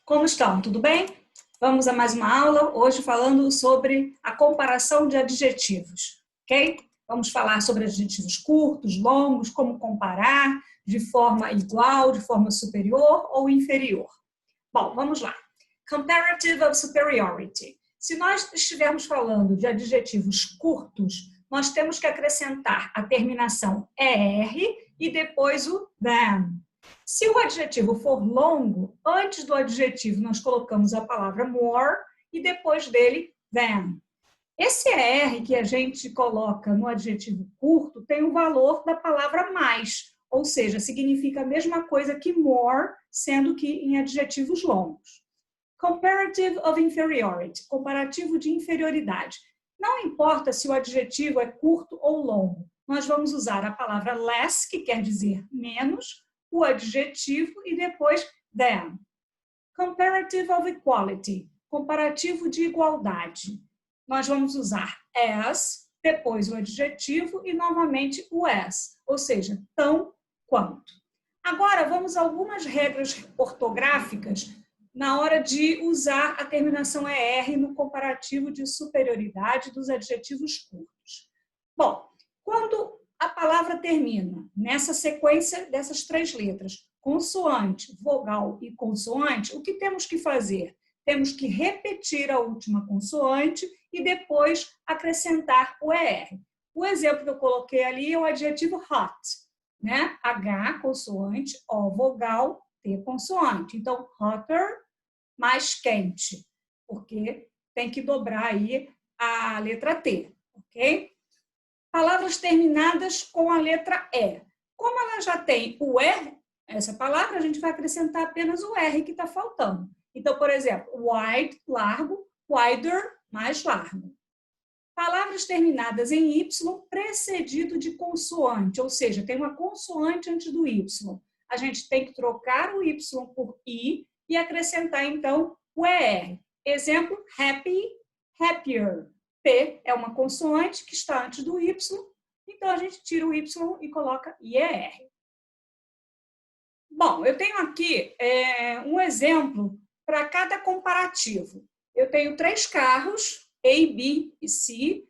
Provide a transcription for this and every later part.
Como estão? Tudo bem? Vamos a mais uma aula, hoje falando sobre a comparação de adjetivos, ok? Vamos falar sobre adjetivos curtos, longos, como comparar de forma igual, de forma superior ou inferior. Bom, vamos lá. Comparative of superiority. Se nós estivermos falando de adjetivos curtos, nós temos que acrescentar a terminação ER e depois o than. Se o adjetivo for longo, antes do adjetivo nós colocamos a palavra more e depois dele than. Esse ER que a gente coloca no adjetivo curto tem o valor da palavra mais, ou seja, significa a mesma coisa que more, sendo que em adjetivos longos. Comparative of inferiority, comparativo de inferioridade. Não importa se o adjetivo é curto ou longo, nós vamos usar a palavra less, que quer dizer menos, o adjetivo e depois than. Comparative of equality, comparativo de igualdade. Nós vamos usar as, depois o adjetivo e novamente o as, ou seja, tão quanto. Agora vamos a algumas regras ortográficas na hora de usar a terminação ER no comparativo de superioridade dos adjetivos curtos. Bom, quando a palavra termina nessa sequência dessas três letras, consoante, vogal e consoante, o que temos que fazer? Temos que repetir a última consoante e depois acrescentar o ER. O exemplo que eu coloquei ali é o adjetivo hot, né? H, consoante, O, vogal, T, consoante. Então, hotter, mais quente, porque tem que dobrar aí a letra T, ok? Palavras terminadas com a letra E. Como ela já tem o R, essa palavra, a gente vai acrescentar apenas o R que está faltando. Então, por exemplo, wide, largo, wider, mais largo. Palavras terminadas em Y precedido de consoante, ou seja, tem uma consoante antes do Y. A gente tem que trocar o Y por I e acrescentar, então, o ER. Exemplo, happy, happier. P é uma consoante que está antes do Y, então a gente tira o Y e coloca IER. Bom, eu tenho aqui um exemplo para cada comparativo. Eu tenho 3 carros, A, B e C,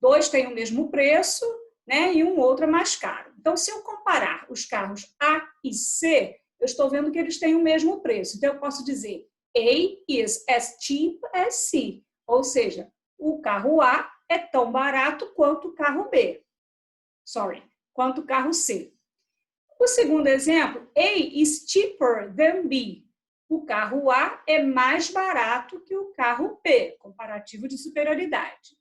2 têm o mesmo preço, né, e um outro é mais caro. Então, se eu comparar os carros A e C, eu estou vendo que eles têm o mesmo preço. Então, eu posso dizer A is as cheap as C, ou seja, o carro A é tão barato quanto o carro B. Quanto o carro C. O segundo exemplo, A is cheaper than B. O carro A é mais barato que o carro B, comparativo de superioridade.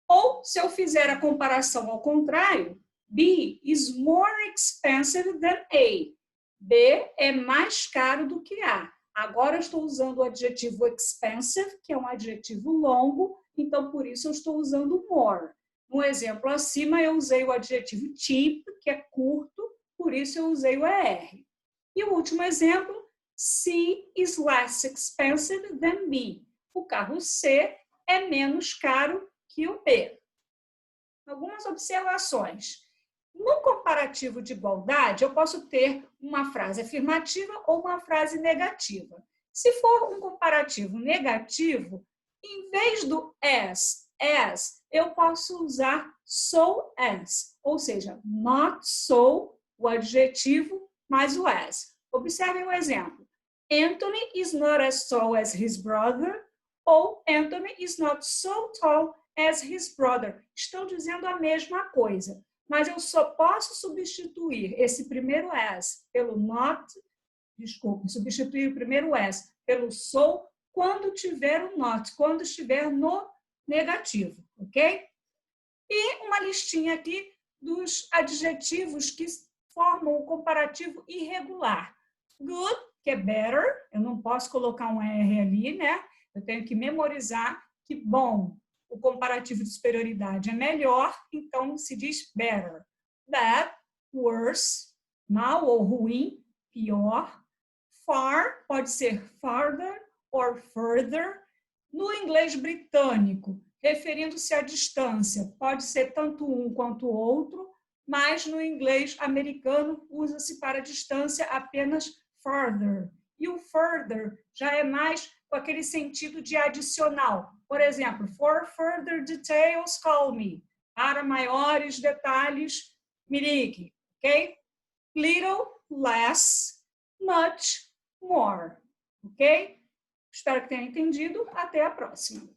Ou, se eu fizer a comparação ao contrário, B is more expensive than A. B é mais caro do que A. Agora eu estou usando o adjetivo expensive, que é um adjetivo longo, então por isso eu estou usando more. No exemplo acima eu usei o adjetivo cheap, que é curto, por isso eu usei o ER. E o último exemplo, C is less expensive than B. O carro C é menos caro que o B. Algumas observações. No comparativo de igualdade, eu posso ter uma frase afirmativa ou uma frase negativa. Se for um comparativo negativo, em vez do as, eu posso usar so as, ou seja, not so, o adjetivo, mais o as. Observem o exemplo. Anthony is not as tall as his brother, ou Anthony is not so tall as his brother. Estão dizendo a mesma coisa. Mas eu só posso substituir esse primeiro as pelo not, substituir o primeiro as pelo so quando tiver o not, quando estiver no negativo, ok? E uma listinha aqui dos adjetivos que formam o comparativo irregular. Good, que é better, eu não posso colocar um R ali, né? Eu tenho que memorizar que bom. O comparativo de superioridade é melhor, então se diz better. Bad, worse, mal ou ruim, pior. Far pode ser farther or further. No inglês britânico, referindo-se à distância, pode ser tanto um quanto o outro, mas no inglês americano usa-se para distância apenas farther. E o further já é mais com aquele sentido de adicional. Por exemplo, for further details, call me. Para maiores detalhes, me ligue, ok? Little, less, much, more, ok? Espero que tenha entendido. Até a próxima.